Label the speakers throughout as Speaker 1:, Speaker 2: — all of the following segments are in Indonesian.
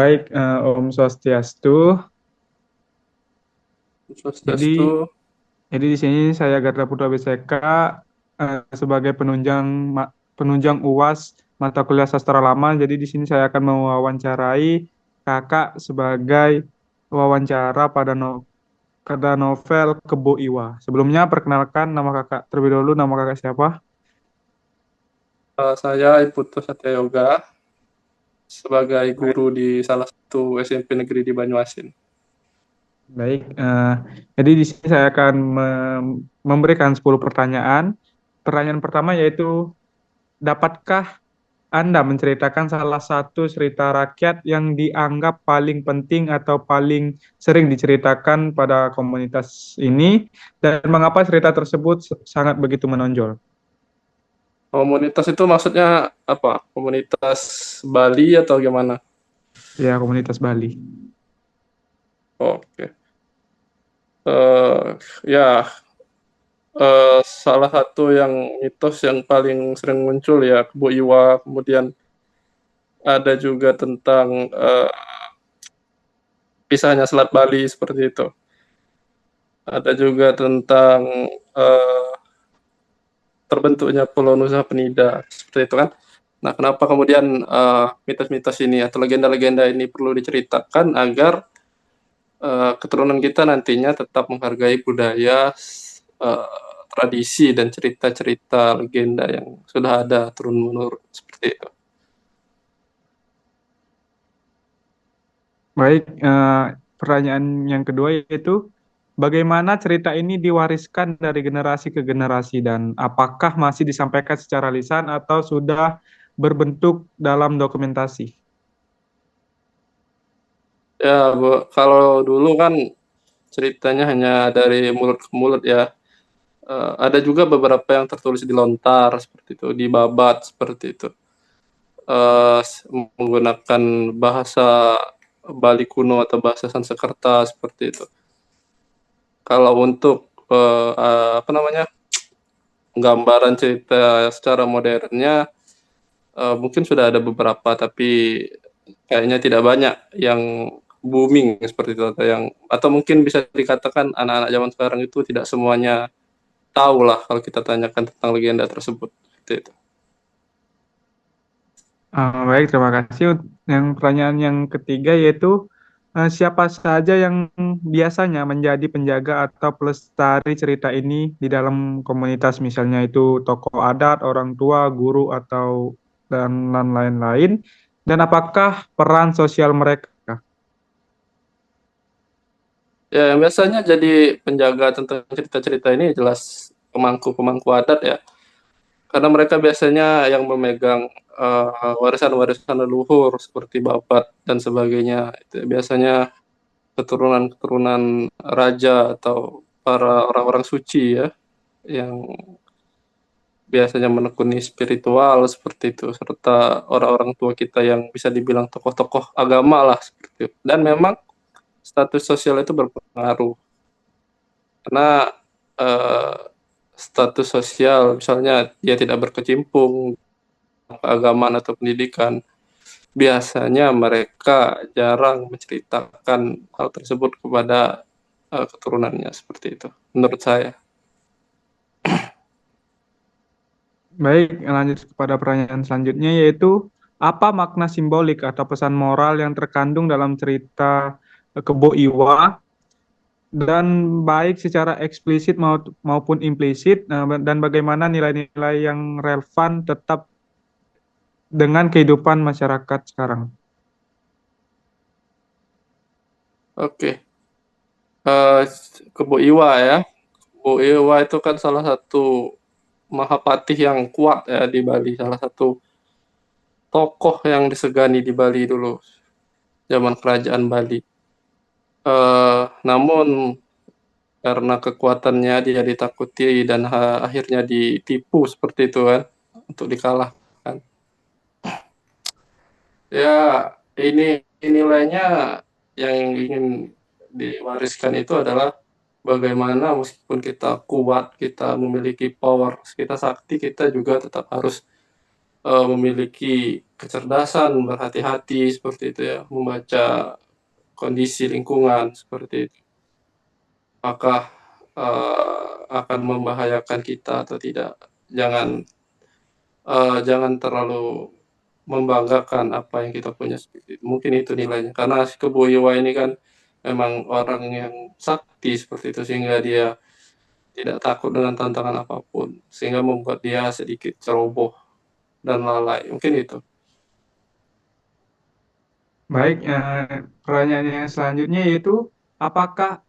Speaker 1: Baik, Om Swastiastu.
Speaker 2: Swastiastu.
Speaker 1: Jadi, jadi di sini saya Gatra Putra BCK sebagai penunjang UAS mata kuliah sastra lama. Jadi di sini saya akan mewawancarai kakak sebagai wawancara pada novel Kebo Iwa. Sebelumnya perkenalkan nama kakak terlebih dahulu. Nama kakak siapa?
Speaker 2: Saya Iputu Satya Yoga sebagai guru di salah satu SMP negeri di Banyuasin.
Speaker 1: Baik, jadi di sini saya akan memberikan 10 pertanyaan. Pertanyaan pertama yaitu, dapatkah Anda menceritakan salah satu cerita rakyat yang dianggap paling penting atau paling sering diceritakan pada komunitas ini, dan mengapa cerita tersebut sangat begitu menonjol?
Speaker 2: Komunitas itu maksudnya apa? Komunitas Bali atau gimana?
Speaker 1: Ya, komunitas Bali.
Speaker 2: Oke. Ya, salah satu yang mitos yang paling sering muncul ya Kebo Iwa, kemudian ada juga tentang pisahnya Selat Bali seperti itu. Ada juga tentang eh, terbentuknya Pulau Nusa Penida seperti itu kan. Nah, kenapa kemudian mitos-mitos ini atau legenda-legenda ini perlu diceritakan agar keturunan kita nantinya tetap menghargai budaya, eh, tradisi dan cerita-cerita legenda yang sudah ada turun-menurun seperti itu.
Speaker 1: Baik, pertanyaan yang kedua yaitu, bagaimana cerita ini diwariskan dari generasi ke generasi dan apakah masih disampaikan secara lisan atau sudah berbentuk dalam dokumentasi?
Speaker 2: Ya, Bu, kalau dulu kan ceritanya hanya dari mulut ke mulut ya. Ada juga beberapa yang tertulis di lontar seperti itu, di babat seperti itu. eh, Menggunakan bahasa Bali kuno atau bahasa Sanskerta seperti itu. Kalau untuk apa namanya gambaran cerita secara modernnya mungkin sudah ada beberapa tapi kayaknya tidak banyak yang booming seperti itu atau mungkin bisa dikatakan anak-anak zaman sekarang itu tidak semuanya tahu lah kalau kita tanyakan tentang legenda tersebut. Seperti itu.
Speaker 1: Baik, terima kasih. Yang pertanyaan yang ketiga yaitu, siapa saja yang biasanya menjadi penjaga atau pelestari cerita ini di dalam komunitas, misalnya itu tokoh adat, orang tua, guru, atau dan lain-lain, dan apakah peran sosial mereka?
Speaker 2: Ya, yang biasanya jadi penjaga tentang cerita-cerita ini jelas pemangku-pemangku adat ya. Karena mereka biasanya yang memegang warisan-warisan leluhur seperti babat dan sebagainya. Itu biasanya keturunan-keturunan raja atau para orang-orang suci ya yang biasanya menekuni spiritual seperti itu serta orang-orang tua kita yang bisa dibilang tokoh-tokoh agama lah seperti itu. Dan memang status sosial itu berpengaruh karena eh, status sosial misalnya dia tidak berkecimpung keagamaan atau pendidikan, biasanya mereka jarang menceritakan hal tersebut kepada keturunannya seperti itu, menurut saya.
Speaker 1: Baik, lanjut kepada pertanyaan selanjutnya yaitu, apa makna simbolik atau pesan moral yang terkandung dalam cerita Kebo Iwa, dan baik secara eksplisit maupun implisit, dan bagaimana nilai-nilai yang relevan tetap dengan kehidupan masyarakat sekarang.
Speaker 2: Oke, okay. Kebo Iwa ya. Kebo Iwa itu kan salah satu Mahapatih yang kuat ya di Bali, salah satu tokoh yang disegani di Bali dulu, zaman kerajaan Bali. Namun karena kekuatannya dia ditakuti dan akhirnya ditipu seperti itu kan untuk dikalahkan. Ya, ini nilainya yang ingin diwariskan itu adalah bagaimana meskipun kita kuat, kita memiliki power, kita sakti, kita juga tetap harus memiliki kecerdasan, berhati-hati seperti itu ya, membaca kondisi lingkungan seperti itu. Apakah akan membahayakan kita atau tidak? Jangan terlalu membanggakan apa yang kita punya seperti itu. Mungkin itu nilainya. Karena si Kebo Iwa ini kan memang orang yang sakti seperti itu sehingga dia tidak takut dengan tantangan apapun, sehingga membuat dia sedikit ceroboh dan lalai. Mungkin itu.
Speaker 1: Baik, pertanyaan yang selanjutnya yaitu, apakah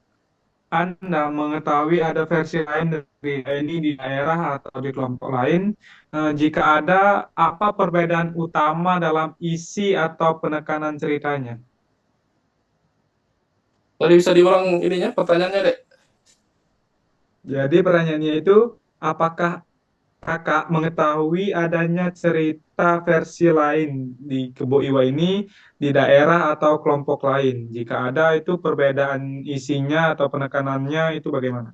Speaker 1: Anda mengetahui ada versi lain dari ini di daerah atau di kelompok lain? Jika ada, apa perbedaan utama dalam isi atau penekanan ceritanya?
Speaker 2: Tadi bisa diulang ininya pertanyaannya, Dek?
Speaker 1: Jadi pertanyaannya itu, apakah Kakak mengetahui adanya cerita versi lain di Kebo Iwa ini di daerah atau kelompok lain? Jika ada, itu perbedaan isinya atau penekanannya itu bagaimana?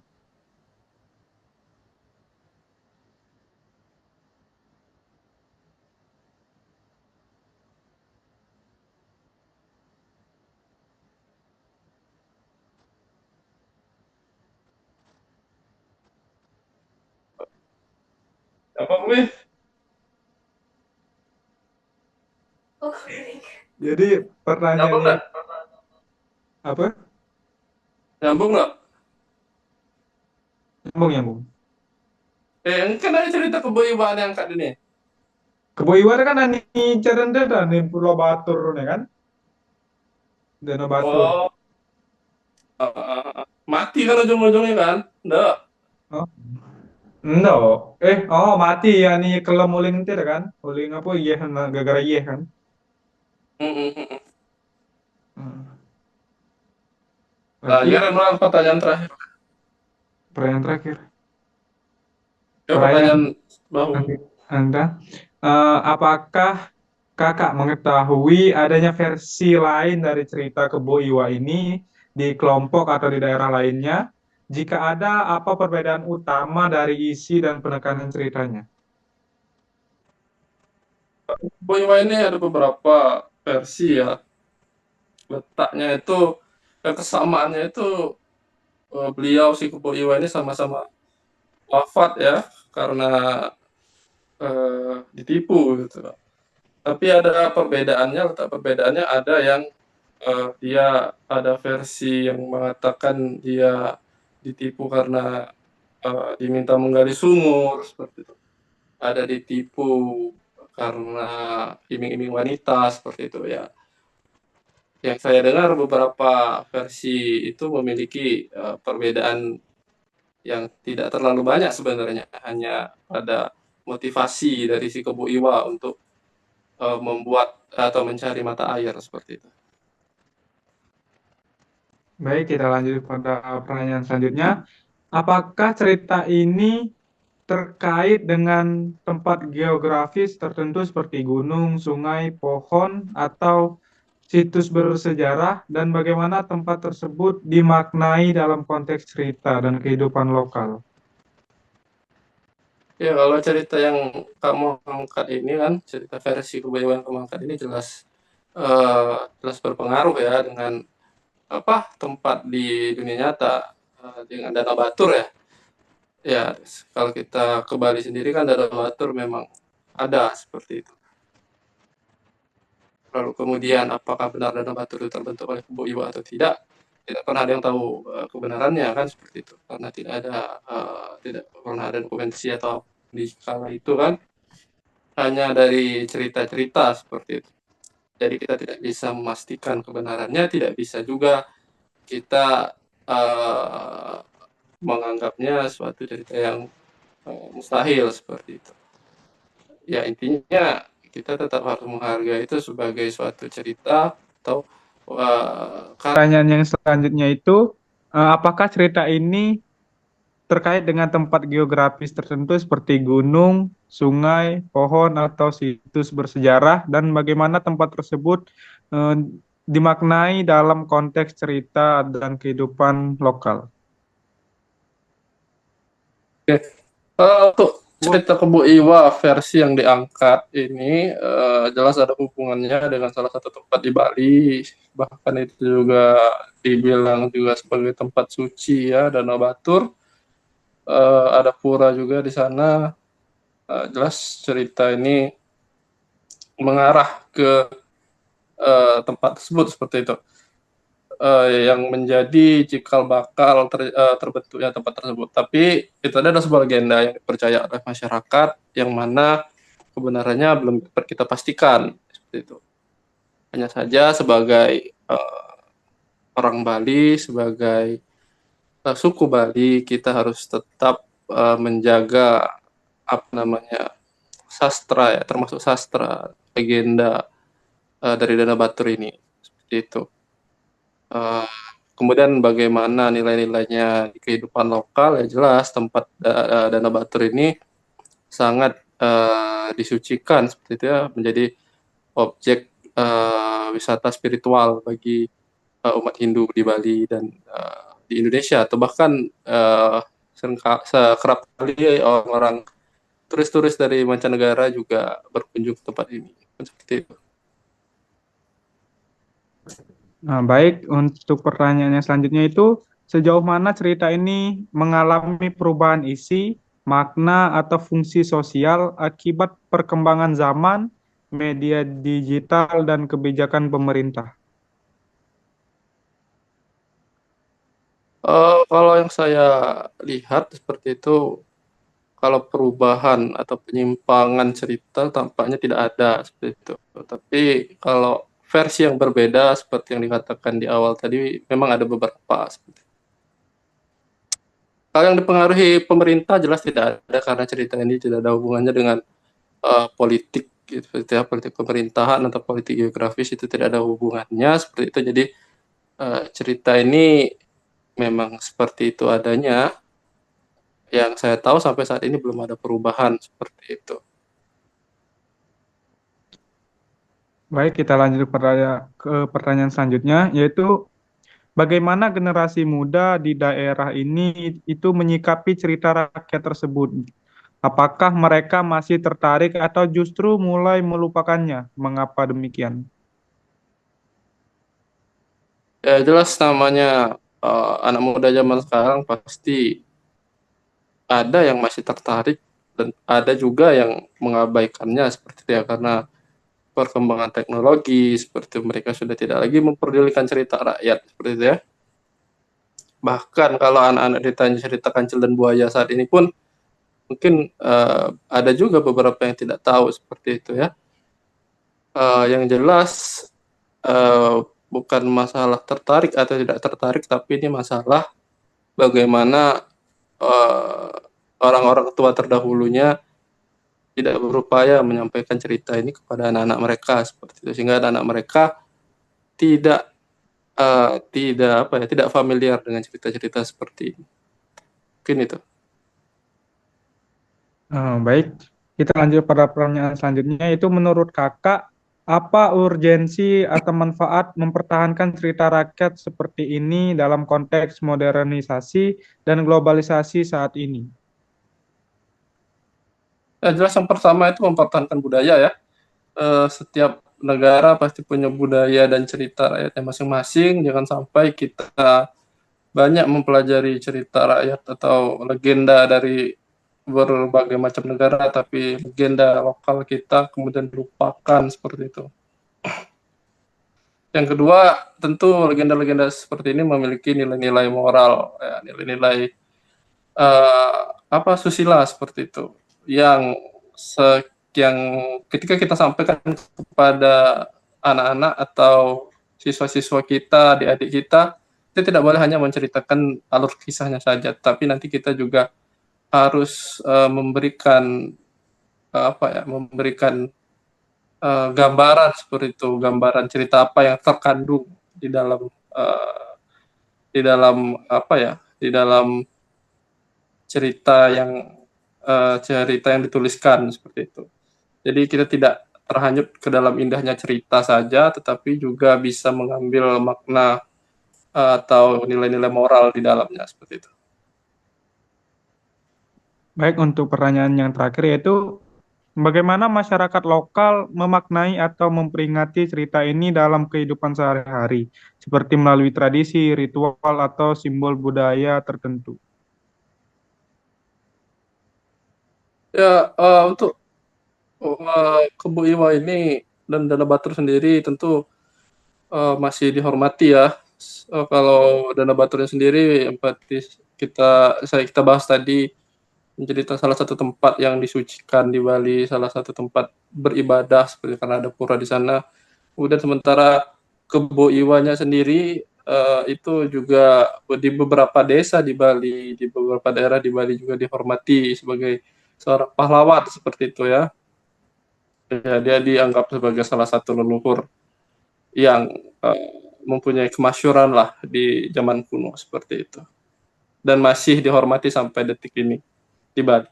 Speaker 2: Apa gue?
Speaker 1: Jadi
Speaker 2: Nyambung
Speaker 1: pertanyaannya
Speaker 2: nggak?
Speaker 1: apa?
Speaker 2: Nyambung nggak?
Speaker 1: Nyambung, nyambung.
Speaker 2: Kan ada cerita kebohongan yang kak ini.
Speaker 1: Kebo Iwa kan ani cerenda dan di Pulau Batur nih kan? Danau Batur.
Speaker 2: Oh, mati kan ujung-ujungnya kan? Nggak.
Speaker 1: Oh, no. Mati ya nih kelem uling itu kan? Uling apa iya gara-gara iya kan?
Speaker 2: Mm-mm.
Speaker 1: Hmm.
Speaker 2: Nah,
Speaker 1: Berarti
Speaker 2: gimana Noel, pertanyaan terakhir?
Speaker 1: pertanyaan terakhir.
Speaker 2: Ya,
Speaker 1: Pertanyaan
Speaker 2: pertanyaan bahu.
Speaker 1: Anda, apakah Kakak mengetahui adanya versi lain dari cerita Kebo Iwa ini di kelompok atau di daerah lainnya? Jika ada, apa perbedaan utama dari isi dan penekanan ceritanya?
Speaker 2: Boywa ini ada beberapa versi ya. Letaknya itu, kesamaannya itu beliau si Kubo Iwa ini sama-sama wafat ya karena ditipu gitu. Tapi ada perbedaannya, letak perbedaannya ada yang dia ada versi yang mengatakan dia ditipu karena diminta menggali sumur seperti itu. Ada ditipu karena iming-iming wanita seperti itu ya. Yang saya dengar beberapa versi itu memiliki perbedaan yang tidak terlalu banyak sebenarnya, hanya ada motivasi dari si Kebo Iwa untuk membuat atau mencari mata air seperti itu.
Speaker 1: Baik, kita lanjut pada pertanyaan selanjutnya. Apakah cerita ini terkait dengan tempat geografis tertentu seperti gunung, sungai, pohon, atau situs bersejarah, dan bagaimana tempat tersebut dimaknai dalam konteks cerita dan kehidupan lokal?
Speaker 2: Ya kalau cerita yang kamu angkat ini kan, cerita versi Kebo Iwa yang kamu angkat ini jelas berpengaruh ya dengan apa tempat di dunia nyata dengan Danau Batur ya. Ya, kalau kita ke Bali sendiri kan Danau Batur memang ada seperti itu. Lalu kemudian apakah benar Danau Batur itu terbentuk oleh Kebo Iwa atau tidak pernah ada yang tahu kebenarannya kan seperti itu. Karena tidak pernah ada dokumentasi atau di kala itu kan hanya dari cerita-cerita seperti itu. Jadi kita tidak bisa memastikan kebenarannya, tidak bisa juga kita menganggapnya suatu cerita yang mustahil seperti itu. Ya intinya kita tetap harus menghargai itu sebagai suatu cerita atau
Speaker 1: Pertanyaan yang selanjutnya itu, apakah cerita ini terkait dengan tempat geografis tertentu seperti gunung, sungai, pohon, atau situs bersejarah, dan bagaimana tempat tersebut eh, dimaknai dalam konteks cerita dan kehidupan lokal.
Speaker 2: Oke. Untuk cerita Kebu Iwa versi yang diangkat ini jelas ada hubungannya dengan salah satu tempat di Bali, bahkan itu juga dibilang juga sebagai tempat suci ya, Danau Batur. Ada pura juga di sana. Jelas cerita ini mengarah ke tempat tersebut seperti itu. Yang menjadi cikal bakal terbentuknya tempat tersebut. Tapi itu adalah sebuah legenda yang dipercaya oleh masyarakat yang mana kebenarannya belum dapat kita pastikan seperti itu. Hanya saja sebagai orang Bali, sebagai suku Bali, kita harus tetap menjaga apa namanya sastra ya, termasuk sastra legenda dari Danau Batur ini seperti itu. Kemudian bagaimana nilai-nilainya di kehidupan lokal, ya jelas tempat Danau Batur ini sangat disucikan seperti itu ya, menjadi objek wisata spiritual bagi umat Hindu di Bali dan di Indonesia, atau bahkan sekerap kali orang turis-turis dari mancanegara juga berkunjung ke tempat ini seperti itu.
Speaker 1: Nah, baik, untuk pertanyaannya selanjutnya itu, sejauh mana cerita ini mengalami perubahan isi, makna, atau fungsi sosial akibat perkembangan zaman, media digital, dan kebijakan pemerintah?
Speaker 2: Kalau yang saya lihat seperti itu, kalau perubahan atau penyimpangan cerita tampaknya tidak ada seperti itu. Tapi kalau versi yang berbeda seperti yang dikatakan di awal tadi, memang ada beberapa. Kalau yang dipengaruhi pemerintah jelas tidak ada, karena cerita ini tidak ada hubungannya dengan politik gitu, seperti ya, politik pemerintahan atau politik geografis, itu tidak ada hubungannya seperti itu. Jadi cerita ini memang seperti itu adanya. Yang saya tahu sampai saat ini belum ada perubahan seperti itu.
Speaker 1: Baik, kita lanjut ke pertanyaan selanjutnya, yaitu bagaimana generasi muda di daerah ini itu menyikapi cerita rakyat tersebut? Apakah mereka masih tertarik atau justru mulai melupakannya? Mengapa demikian?
Speaker 2: Ya jelas namanya anak muda zaman sekarang pasti ada yang masih tertarik dan ada juga yang mengabaikannya seperti itu ya, karena perkembangan teknologi seperti mereka sudah tidak lagi memperdulikan cerita rakyat seperti itu ya. Bahkan kalau anak-anak ditanya cerita kancil dan buaya saat ini pun mungkin ada juga beberapa yang tidak tahu seperti itu ya. Yang jelas bukan masalah tertarik atau tidak tertarik, tapi ini masalah bagaimana uh, orang-orang tua terdahulunya tidak berupaya menyampaikan cerita ini kepada anak-anak mereka seperti itu, sehingga anak-anak mereka tidak tidak apa ya, tidak familiar dengan cerita-cerita seperti ini. Mungkin itu.
Speaker 1: Baik, kita lanjut pada pertanyaan selanjutnya, itu menurut kakak, apa urgensi atau manfaat mempertahankan cerita rakyat seperti ini dalam konteks modernisasi dan globalisasi saat ini?
Speaker 2: Ya, jelas yang pertama itu mempertahankan budaya ya. Setiap negara pasti punya budaya dan cerita rakyatnya masing-masing. Jangan sampai kita banyak mempelajari cerita rakyat atau legenda dari berbagai macam negara, tapi legenda lokal kita kemudian dilupakan seperti itu. Yang kedua, tentu legenda-legenda seperti ini memiliki nilai-nilai moral, ya, nilai-nilai apa susila seperti itu, yang yang ketika kita sampaikan kepada anak-anak atau siswa-siswa kita, adik-adik kita tidak boleh hanya menceritakan alur kisahnya saja, tapi nanti kita juga harus memberikan apa ya, memberikan gambaran seperti itu, gambaran cerita apa yang terkandung di dalam di dalam apa ya, di dalam cerita yang dituliskan seperti itu. Jadi kita tidak terhanyut ke dalam indahnya cerita saja, tetapi juga bisa mengambil makna atau nilai-nilai moral di dalamnya seperti itu.
Speaker 1: Baik, untuk pertanyaan yang terakhir yaitu bagaimana masyarakat lokal memaknai atau memperingati cerita ini dalam kehidupan sehari-hari, seperti melalui tradisi, ritual, atau simbol budaya tertentu.
Speaker 2: Ya, untuk Kebo Iwa ini dan Dana Batur sendiri tentu masih dihormati ya. Kalau Dana Baturnya sendiri, yang seperti kita bahas tadi, menjadi salah satu tempat yang disucikan di Bali, salah satu tempat beribadah seperti karena ada pura di sana. Kemudian sementara Kebo Iwanya sendiri itu juga di beberapa desa di Bali, di beberapa daerah di Bali juga dihormati sebagai seorang pahlawan seperti itu ya. Ya, dia dianggap sebagai salah satu leluhur yang mempunyai kemasyuran lah di zaman kuno seperti itu. Dan masih dihormati sampai detik ini di Bali.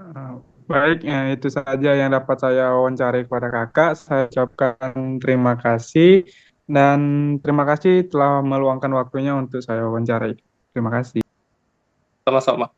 Speaker 1: Eh, Baik, itu saja yang dapat saya wawancari kepada kakak. Saya ucapkan terima kasih dan terima kasih telah meluangkan waktunya untuk saya wawancarai. Terima kasih.
Speaker 2: Sama-sama.